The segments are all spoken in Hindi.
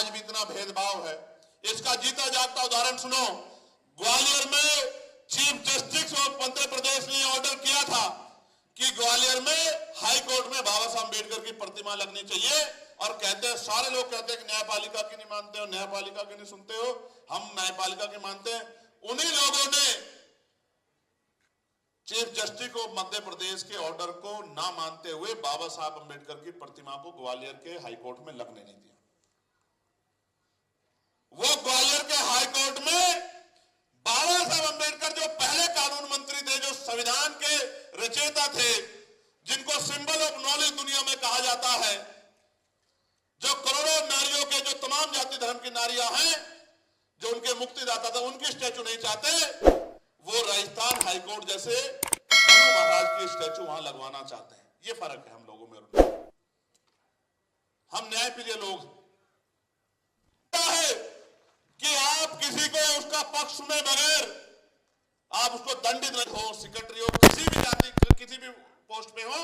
आज भी इतना भेदभाव है। इसका जीता जागता उदाहरण सुनो। ग्वालियर में chief justice of Madhya Pradesh ने ऑर्डर किया था कि ग्वालियर में हाई कोर्ट में बाबा साहब अम्बेडकर की प्रतिमा लगनी चाहिए, और कहते हैं, सारे लोग कहते हैं कि न्यायपालिका की नहीं मानते हो, न्यायपालिका की नहीं सुनते हो, हम न्यायपालिका की मानते हैं। उन्हीं लोगों ने chief justice of Madhya Pradesh के ऑर्डर को ना मानते हुए बाबा साहब अम्बेडकर की प्रतिमा को ग्वालियर के हाई कोर्ट में लगने नहीं दिया। वो ग्वालियर के हाई कोर्ट में बाबा साहब अम्बेडकर जो पहले कानून मंत्री थे, जो संविधान के रचयिता थे, जिनको सिंबल ऑफ नॉलेज दुनिया में कहा जाता है, जो करोड़ों नारियों के, जो तमाम जाति धर्म की नारियां हैं, जो उनके मुक्तिदाता थे, उनकी स्टैचू नहीं चाहते, वो राजस्थान हाईकोर्ट जैसे मनु महाराज की स्टैचू वहां लगवाना चाहते हैं। ये फर्क है हम लोगों में और उनमें। हम न्यायप्रिय लोग है कि आप किसी को उसका पक्ष सुने बगैर आप उसको दंडित न हो, सेक्रेटरी हो, किसी भी जाति, किसी भी पोस्ट पे हो,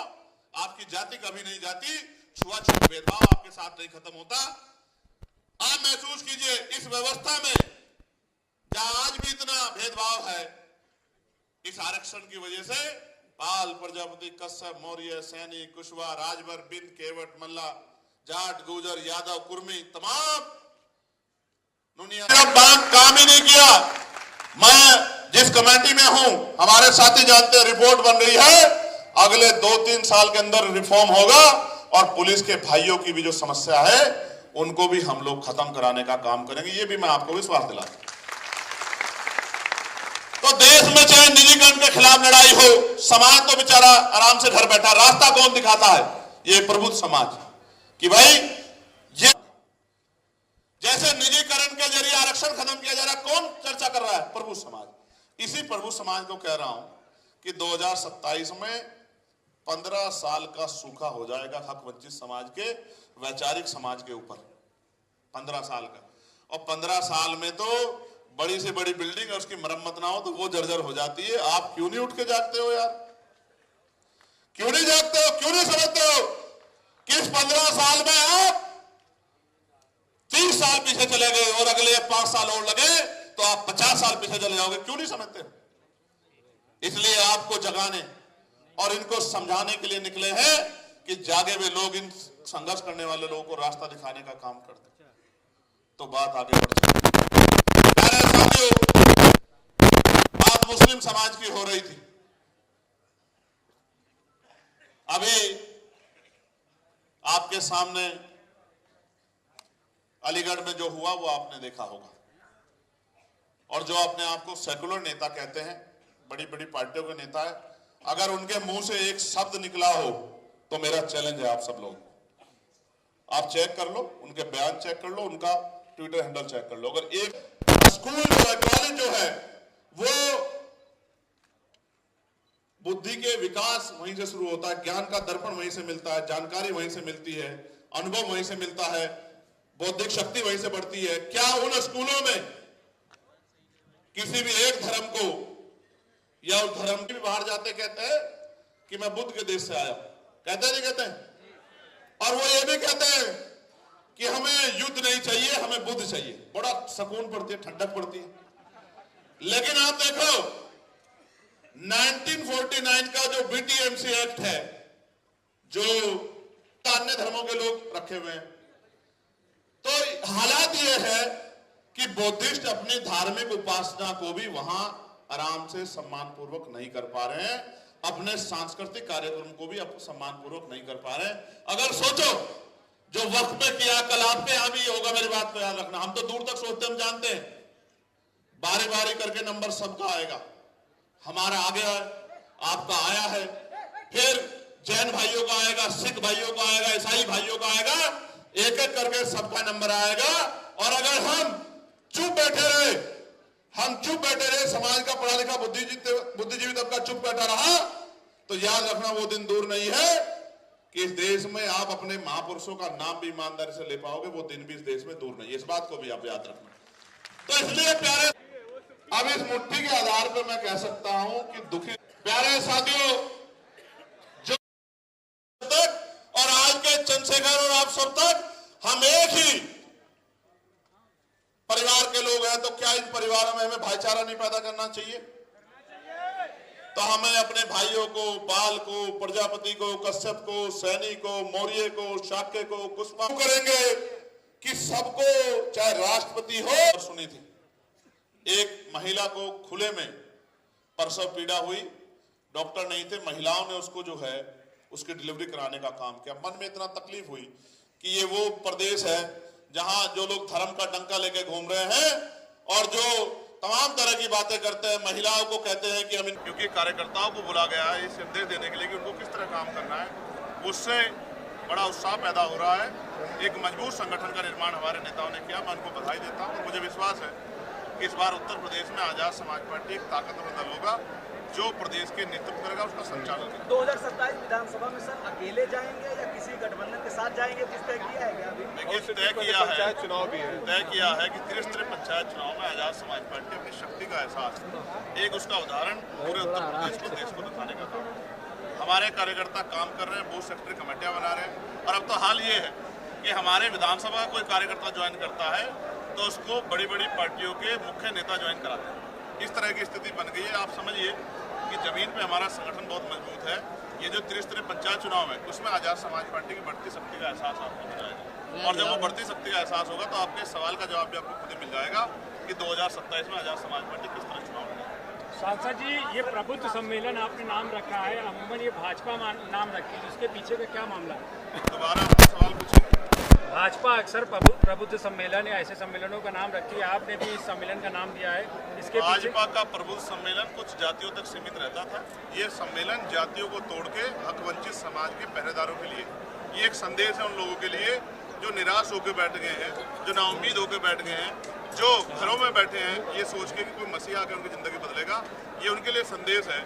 आपकी जाति कभी नहीं जाती, छुआछूत भेदभाव आपके साथ नहीं खत्म होता। आप महसूस कीजिए इस व्यवस्था में जहां आज भी इतना भेदभाव है, इस आरक्षण की वजह से पाल, प्रजापति, कश्यप, मौर्य, सैनी, कुशवाहा, राजभर, बिंद, केवट, मल्ला, जाट, गुर्जर, यादव, कुर्मी, तमाम काम ही नहीं किया। मैं जिस कमेटी में हूं, हमारे साथी जानते हैं, रिपोर्ट बन रही है, अगले 2-3 साल के अंदर रिफॉर्म होगा, और पुलिस के भाइयों की भी जो समस्या है उनको भी हम लोग खत्म कराने का काम करेंगे। ये भी मैं आपको विश्वास दिलाता हूं। तो देश में चाहे निजीकरण के खिलाफ लड़ाई हो, समाज तो बेचारा आराम से घर बैठा, रास्ता कौन दिखाता है? ये प्रबुद्ध समाज, कि भाई ये जैसे निजीकरण के जरिए आरक्षण खत्म किया जा रहा है, कौन चर्चा कर रहा है? प्रबुद्ध समाज। इसी प्रबुद्ध समाज को कह रहा हूं कि 2027 में 15 साल का सूखा हो जाएगा हक वंचित समाज के, वैचारिक समाज के ऊपर। 15 साल का, और 15 साल में तो बड़ी से बड़ी बिल्डिंग है, उसकी मरम्मत ना हो तो वो जर्जर हो जाती है। आप क्यों नहीं उठ के जागते हो यार? क्यों नहीं जागते हो? क्यों नहीं समझते हो कि इस 15 साल में आप 30 साल पीछे चले गए और अगले 5 साल और लगे तो आप 50 साल पीछे चले जाओगे? क्यों नहीं समझते? इसलिए आपको जगाने और इनको समझाने के लिए निकले हैं कि जागे हुए लोग इन संघर्ष करने वाले लोगों को रास्ता दिखाने का काम करते, तो बात आगे बढ़ जाएगी। बात मुस्लिम समाज की हो रही थी। अभी आपके सामने अलीगढ़ में जो हुआ वो आपने देखा होगा, और जो अपने आप को सेकुलर नेता कहते हैं, बड़ी बड़ी पार्टियों के नेता है, अगर उनके मुंह से एक शब्द निकला हो तो मेरा चैलेंज है आप सब लोग, आप चेक कर लो, उनके बयान चेक कर लो, उनका ट्विटर हैंडल चेक कर लो। अगर एक स्कूल जो है, कॉलेज जो है, वो बुद्धि के विकास वहीं से शुरू होता है, ज्ञान का दर्पण वहीं से मिलता है, जानकारी वहीं से मिलती है, अनुभव वहीं से मिलता है, बौद्धिक शक्ति वहीं से बढ़ती है। क्या उन स्कूलों में किसी भी एक धर्म को या उस धर्म के भी बाहर जाते कहते हैं कि मैं बुद्ध के देश से आया? कहते नहीं कहते? और वो ये भी कहते हैं कि हमें युद्ध नहीं चाहिए, हमें बुद्ध चाहिए। बड़ा सुकून पड़ती है, ठंडक पड़ती है। लेकिन आप देखो 1949 का जो बीटीएमसी एक्ट है, जो अन्य धर्मों के लोग रखे हुए हैं, तो हालात ये है कि बौद्धिस्ट अपनी धार्मिक उपासना को भी वहां आराम से सम्मान पूर्वक नहीं कर पा रहे हैं, अपने सांस्कृतिक कार्यक्रम को भी सम्मान पूर्वक नहीं कर पा रहे हैं। अगर सोचो जो वक्त में किया, कल आपके यहां भी होगा, मेरी बात को याद रखना। हम तो दूर तक सोचते, हम जानते हैं बारी बारी करके नंबर सबका आएगा, हमारा आ गया है, आपका आया है, फिर जैन भाइयों का आएगा, सिख भाइयों का आएगा, ईसाई भाइयों का आएगा, एक एक करके सबका नंबर आएगा। और अगर हम चुप बैठे रहे, समाज का पढ़ा लिखा बुद्धिजीवी तबका चुप बैठा रहा, तो याद रखना वो दिन दूर नहीं है कि इस देश में आप अपने महापुरुषों का नाम भी ईमानदारी से ले पाओगे। वो दिन भी इस देश में दूर नहीं है, इस बात को भी आप याद रखना। तो इसलिए प्यारे, अब इस मुट्ठी के आधार पर मैं कह सकता हूं कि दुखी प्यारे साथियों, जो तक और आज के चंद्रशेखर और आप सब तक हम एक ही हैं तो क्या इन परिवारों में हमें भाईचारा नहीं पैदा करना चाहिए? तो हमें अपने भाइयों को, बाल को, प्रजापति को, कश्यप को, सैनी को, मौर्य को, शाक्य को, कुष्मा करेंगे कि सबको, चाहे राष्ट्रपति हो। सुनी थी एक महिला को खुले में प्रसव पीड़ा हुई, डॉक्टर नहीं थे, महिलाओं ने उसको जो है उसकी डिलीवरी कराने का काम किया। मन में इतना तकलीफ हुई कि ये वो प्रदेश है जहां जो लोग धर्म का डंका लेके घूम रहे हैं और जो तमाम तरह की बातें करते हैं, महिलाओं को कहते हैं कि हम, क्योंकि कार्यकर्ताओं को बुला गया है ये संदेश देने के लिए कि उनको किस तरह काम करना है, उससे बड़ा उत्साह पैदा हो रहा है। एक मजबूत संगठन का निर्माण हमारे नेताओं ने किया, मैं उनको बधाई देता हूँ। और मुझे विश्वास है कि इस बार उत्तर प्रदेश में आजाद समाज पार्टी एक ताकतवर दल होगा जो प्रदेश के नेतृत्व करेगा, उसका संचालन करेगा। 2027 विधानसभा में सर अकेले जाएंगे या किसी गठबंधन के साथ जाएंगे, कुछ तय किया है क्या? अभी देखिए तय किया है कि त्रिस्तरीय पंचायत चुनाव में आजाद समाज पार्टी अपनी शक्ति का एहसास, एक उसका उदाहरण पूरे उत्तर प्रदेश को, देश को दिखाने का काम। हमारे कार्यकर्ता काम कर रहे हैं, बूथ सेक्टर कमेटियां बना रहे हैं। और अब तो हाल ये है कि हमारे विधानसभा कोई कार्यकर्ता ज्वाइन करता है तो उसको बड़ी बड़ी पार्टियों के मुख्य नेता ज्वाइन कराते हैं। इस तरह की स्थिति बन गई है। आप समझिए कि जमीन पे हमारा संगठन बहुत मजबूत है। ये जो त्रिस्तरीय पंचायत चुनाव है उसमें आजाद समाज पार्टी की बढ़ती शक्ति का एहसास आपको हो जाएगा। और जब वो बढ़ती शक्ति का एहसास होगा तो आपके सवाल का जवाब भी आपको खुद ही मिल जाएगा कि 2027 में आजाद समाज पार्टी किस तरह चुनाव लड़ेगी। सांसद जी, ये प्रबुद्ध सम्मेलन आपने नाम रखा है, अमूमन ये भाजपा नाम रखी है, इसके पीछे का क्या मामला है? दोबारा आपका सवाल पूछिए। भाजपा अक्सर प्रबुद्ध सम्मेलन या ऐसे सम्मेलनों का नाम रखती है, आपने भी इस सम्मेलन का नाम दिया है, इसके भाजपा का प्रबुद्ध सम्मेलन कुछ जातियों तक सीमित रहता था। ये सम्मेलन जातियों को तोड़ के हकवंचित समाज के पहरेदारों के लिए, ये एक संदेश है उन लोगों के लिए जो निराश होकर बैठ गए हैं, जो नाउम्मीद होकर बैठ गए हैं, जो घरों में बैठे हैं ये सोच के कि कोई मसीहा आकर उनकी जिंदगी बदलेगा। ये उनके लिए संदेश है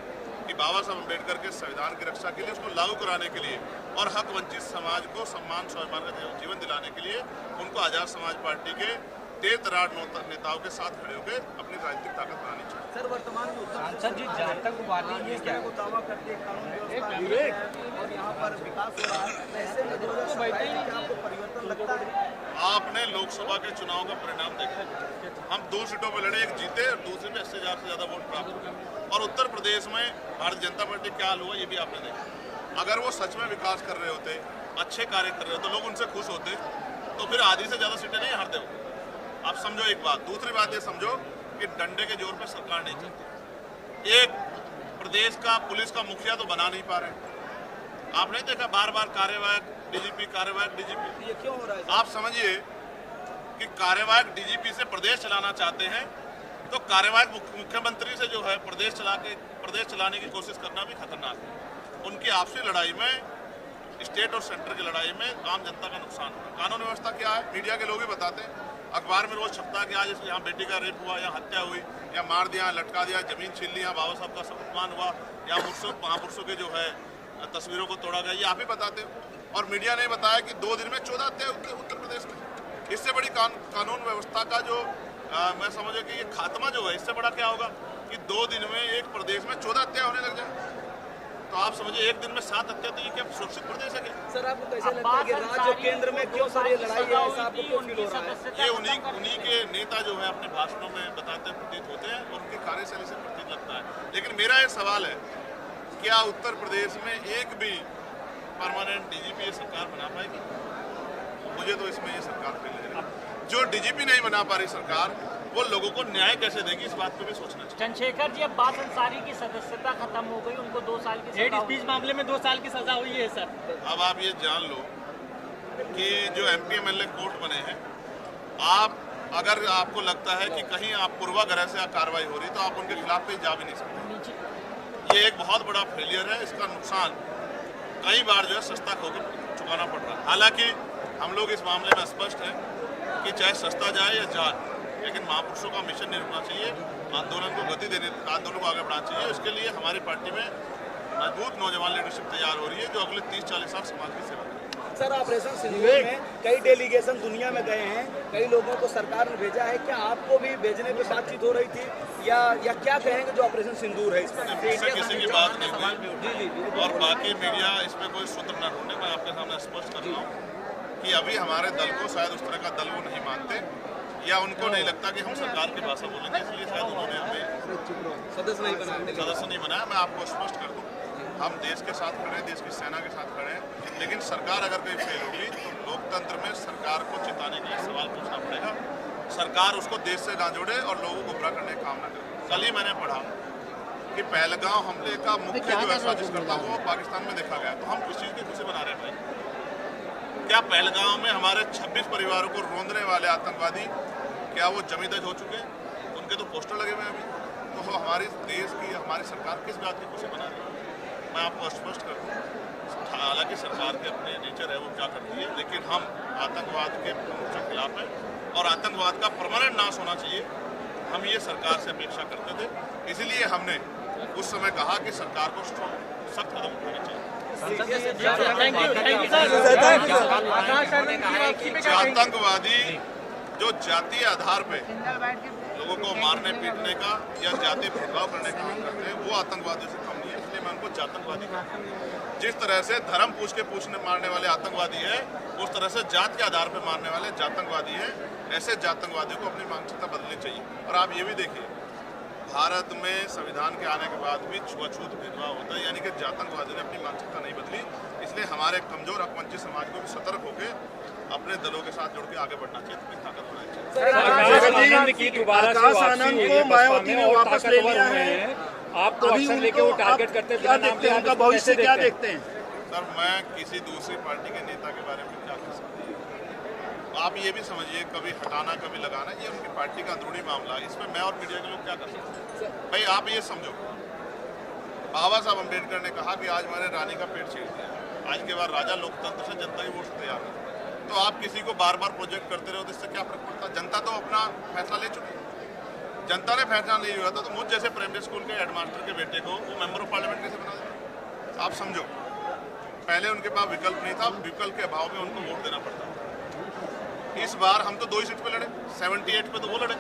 कि बाबा साहब अम्बेडकर के संविधान की रक्षा के लिए, उसको लागू कराने के लिए और हक वंचित समाज को सम्मान स्वाभिमान का जीवन दिलाने के लिए उनको आजाद समाज पार्टी के तेज तरार नेताओं के साथ खड़े होकर अपनी राजनीतिक ताकत बनानी चाहिए। सर वर्तमान में सांसद जी जहाँ तक वादी ये क्या दावा करते हैं कानून व्यवस्था और यहाँ पर विकास हो रहा है, ऐसे में 2027 में आपको परिवर्तन लगता है? आपने लोकसभा के चुनाव का परिणाम देखा, हम 2 सीटों पर लड़े, एक जीते और दूसरे में 80,000 से ज्यादा वोट प्राप्त हुए। और उत्तर प्रदेश में भारतीय जनता पार्टी क्या हाल हुआ ये भी आपने देखा। अगर वो सच में विकास कर रहे होते, अच्छे कार्य कर रहे होते, लोग उनसे खुश होते तो फिर आधी से ज्यादा सीटें नहीं हारते हो। आप समझो एक बात। दूसरी बात ये समझो कि डंडे के जोर पे सरकार नहीं चलती। एक प्रदेश का पुलिस का मुखिया तो बना नहीं पा रहे। आप नहीं देखा बार बार कार्यवाहक डीजीपी, कार्यवाहक डीजीपी, ये क्यों हो रहा है? आप समझिए कि कार्यवाहक डीजीपी से प्रदेश चलाना चाहते हैं तो कार्यवाहक मुख्यमंत्री से जो है प्रदेश चलाने की कोशिश करना भी खतरनाक है। उनकी आपसी लड़ाई में, स्टेट और सेंटर की लड़ाई में आम जनता का नुकसान होगा। कानून व्यवस्था क्या है मीडिया के लोग ही बताते हैं, अखबार में रोज छपता है कि आज यहाँ बेटी का रेप हुआ, यहाँ हत्या हुई, या मार दिया, लटका दिया, जमीन छीन ली, यहाँ बाबा साहब का अपमान हुआ, या महापुरुषों के जो है तस्वीरों को तोड़ा गया, ये आप ही बताते हो। और मीडिया ने बताया कि 2 दिन में 14 हत्या उत्तर प्रदेश में। इससे बड़ी कानून व्यवस्था का जो मैं समझो कि ये खात्मा जो है, इससे बड़ा क्या होगा कि 2 दिन में एक प्रदेश में 14 हत्या होने लग जाए। तो आप समझिए एक दिन में 7 हत्या, तो ये क्या सुरक्षित प्रदेश है क्या? सर आपको कैसे लगता है कि राज्य और केंद्र में क्यों सर ये लड़ाई है, ऐसा आपको क्यों फील हो रहा है? ये उन्हीं के नेता जो है अपने भाषणों में बताते प्रतीत होते हैं और उनकी कार्यशैली से प्रतीत लगता है। लेकिन मेरा ये सवाल है, क्या उत्तर प्रदेश में एक भी परमानेंट डीजीपी सरकार बना पाएगी? मुझे तो इसमें ये सरकार फेल लग रही है। जो डीजीपी नहीं बना पा रही सरकार, वो लोगों को न्याय कैसे देगी, इस बात पे भी सोचना चाहिए। चंद्रशेखर जी, अब्बास अंसारी की सदस्यता खत्म हो गई, उनको 2 साल की हेड स्पीच मामले में 2 साल की सजा हुई है सर। अब आप ये जान लो कि जो MP MLA कोर्ट बने हैं, आप अगर आपको लगता है कि कहीं आप पूर्वाग्रह से कार्रवाई हो रही तो आप उनके खिलाफ कहीं जा भी नहीं सकते। ये एक बहुत बड़ा फेलियर है। इसका नुकसान कई बार जो है सस्ता होकर चुकाना पड़ रहा है। हालांकि हम लोग इस मामले में स्पष्ट हैं कि चाहे सस्ता जाए या जान, लेकिन महापुरुषों का मिशन नहीं रुकना चाहिए। आंदोलन को गति देने, आंदोलन को आगे बढ़ाना चाहिए। उसके लिए हमारी पार्टी में मजबूत नौजवान लीडरशिप तैयार हो रही है जो अगले 30-40 साल समाज की सेवा करेगी। सर ऑपरेशन सिंदूर में कई डेलीगेशन दुनिया में गए हैं, कई लोगों को सरकार ने भेजा है, क्या आपको भी भेजने पे बातचीत हो रही थी या क्या कहेंगे जो ऑपरेशन सिंदूर है इस पर? मुझसे किसी की बात नहीं हुई और बाकी मीडिया इसमें कोई सूत्र न ढूंढे। मैं आपके सामने स्पष्ट कर रहा हूँ कि अभी हमारे दल को शायद उस तरह का दल वो नहीं मानते। या उनको नहीं लगता कि हम सरकार की भाषा बोलेंगे, इसलिए शायद उन्होंने हमें सदस्य नहीं बनाया। मैं आपको स्पष्ट कर दूं, हम देश के साथ खड़े हैं, देश की सेना के साथ खड़े हैं, लेकिन सरकार अगर कोई फेल होगी तो लोकतंत्र में सरकार को चिताने के लिए सवाल पूछना पड़ेगा। सरकार उसको देश से ना जोड़े और लोगों को गुमराह करने का काम ना करे। कल ही मैंने पढ़ा कि पहलगांव हमले का मुख्य जो है साजिश करता वो पाकिस्तान में देखा गया, तो हम किस चीज़ की खुशी बना रहे हैं भाई? क्या पहलगांव में हमारे 26 परिवारों को रोंदने वाले आतंकवादी क्या वो जमींदज हो चुके हैं? उनके तो पोस्टर लगे हुए हैं अभी। तो हमारी देश की, हमारी सरकार किस बात की खुशी बना रही है? मैं आपको स्पष्ट कर दूँ, हालांकि सरकार के अपने नेचर है वो क्या करती है, लेकिन हम आतंकवाद के खिलाफ हैं और आतंकवाद का परमानेंट नाश होना चाहिए। हम ये सरकार से अपेक्षा करते थे, इसीलिए हमने उस समय कहा कि सरकार को सख्त कदम उठाने चाहिए। आतंकवादी जो जातीय आधार पे लोगों को मारने पीटने का या जातीय भेदभाव करने का काम करते हैं, वो आतंकवादियों से कम नहीं है, इसलिए मैं उनको जातंकवादी कहता हूं। जिस तरह से धर्म पूछने मारने वाले आतंकवादी है, उस तरह से जात के आधार पर मारने वाले जातंकवादी है। ऐसे जातंकवादियों को अपनी मानसिकता बदलनी चाहिए। और आप ये भी देखिए, भारत में संविधान के आने के बाद भी छुआछूत भेदभाव होता है, यानी कि जातंकवादी ने अपनी मानसिकता नहीं बदली। इसलिए हमारे कमजोर अकवंचित समाज को भी सतर्क होकर अपने दलों के साथ जुड़ के आगे बढ़ना चाहिए, अपनी ताकत बनानी चाहिए। आकाश आनंद को मायावती ने वापस ले लिया है, आपको अक्सर लेके वो टारगेट करते हैं, क्या देखते हैं उनका भविष्य, क्या देखते हैं? सर, मैं किसी दूसरी पार्टी के नेता के बारे में क्या कह सकता हूँ? आप ये भी समझिए, कभी हटाना कभी लगाना, ये उनकी पार्टी का अंदरूनी मामला है, इसमें मैं और मीडिया के लोग क्या कर सकते हैं? भाई आप ये समझो, बाबा साहब अम्बेडकर ने कहा कि आज मैंने रानी का पेट छीन दिया, आज के बाद राजा लोकतंत्र से जनता की वोट से तैयार है। तो आप किसी को बार बार प्रोजेक्ट करते रहो तो इससे क्या फर्क पड़ता? जनता तो अपना फैसला ले चुकी है। जनता ने फैसला नहीं हुआ था तो मुझ जैसे प्राइमरी स्कूल के हेडमास्टर के बेटे को वो मेंबर ऑफ पार्लियामेंट कैसे बना दें? आप समझो, पहले उनके पास विकल्प नहीं था, विकल्प के अभाव में उनको वोट देना पड़ता। इस बार हम तो 2 ही सीट पे लड़े, 78 पे तो वो लड़े,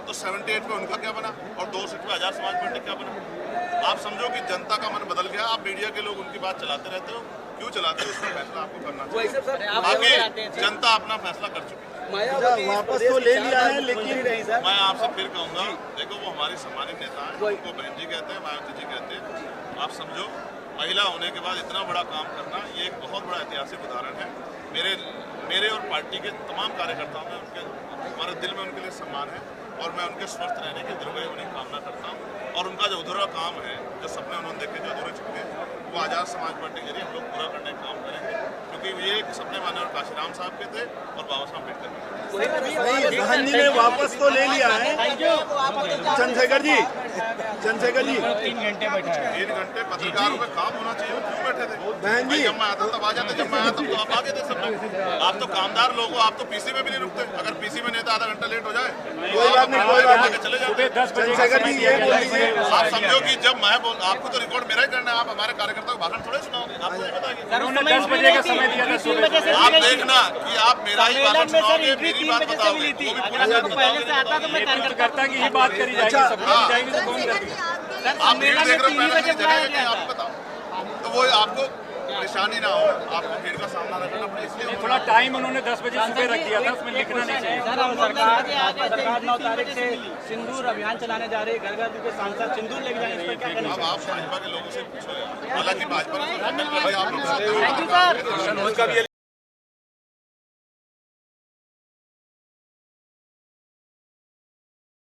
तो 78 पे उनका क्या बना और 2 सीट पे आजाद समाज पार्टी क्या बना? आप समझो कि जनता का मन बदल गया। आप मीडिया के लोग उनकी बात चलाते रहते हो, क्यों चलाते हो? उसका फैसला आपको करना चाहिए। बाकी जनता अपना फैसला कर चुकी है, वापस तो ले लिया है, लेकिन मैं आपसे फिर कहूँगा, देखो वो हमारी सम्मानित नेता है, उनको बहन जी कहते हैं, मायावती जी कहते हैं। आप समझो, महिला होने के बाद इतना बड़ा काम करना, ये एक बहुत बड़ा ऐतिहासिक उदाहरण है। मेरे और पार्टी के तमाम कार्यकर्ताओं में हमारे दिल में उनके लिए सम्मान है और मैं उनके स्वस्थ रहने की दीर्घायु होने की कामना करता हूँ। और उनका जो अधूरा काम है, जो सपने उन्होंने देखे, जो अधूरे चुके हैं, वो आजाद समाज पार्टी के जरिए हम लोग पूरा करने का काम करेंगे, क्योंकि ये एक सपने माननीय काशीराम साहब के थे और बाबा साहब अम्बेडकर के। बहन जी ने वापस तो ले लिया है। चंद्रशेखर जी 3 घंटे बैठा है। 3 घंटे पत्रकारों का काम होना चाहिए, वो क्यों बैठे थे? बहन जी, जब मैं आता तब आ जाते, जब मैं आया तब तो आप आगे थे सब लोग। आप तो कामदार लोग हो, आप तो पीसी में भी नहीं रुकते। अगर पीसी में नेता आधा घंटा लेट हो जाए कोई बात नहीं, कोई बात नहीं। चले जाते। सुबह 10 बजे चंद्रशेखर जी ये बोल दीजिए, आप समझो कि जब मैं बोल, आपको तो रिकॉर्ड मेरा ही करना है, आप हमारे कार्यकर्ता को भाषण थोड़े सुनाओगे, आपको ये बताइए। उन्होंने 10 बजे का समय दिया था सुबह। आप देखना कि आप मेरा ही भाषण सुनाओगे, मेरी बात बताओगे, वो भी पूरी बात बताओगे। करता कि ये बात करी जाएगी, सब लोग जाएंगे तो कौन करेगी? आप भीड़ देख रहे हो, पहले नहीं जगह है कि आप बताओ, तो वो आपको परेशानी ना हो, आपको भीड़ का सामना न करना पड़े, इसलिए थोड़ा टाइम उन्होंने 10 बजे सुबह रख दिया था, उसमें लिखना नहीं चाहिए। सरकार 9 तारीख से सिंदूर अभियान चलाने जा रही है, घर घर के सांसद सिंदूर लेके जाने, इस पर क्या कहना? अब आप भाजपा के लोगों से पूछो यार, हालांकि भाजपा ने आप लोग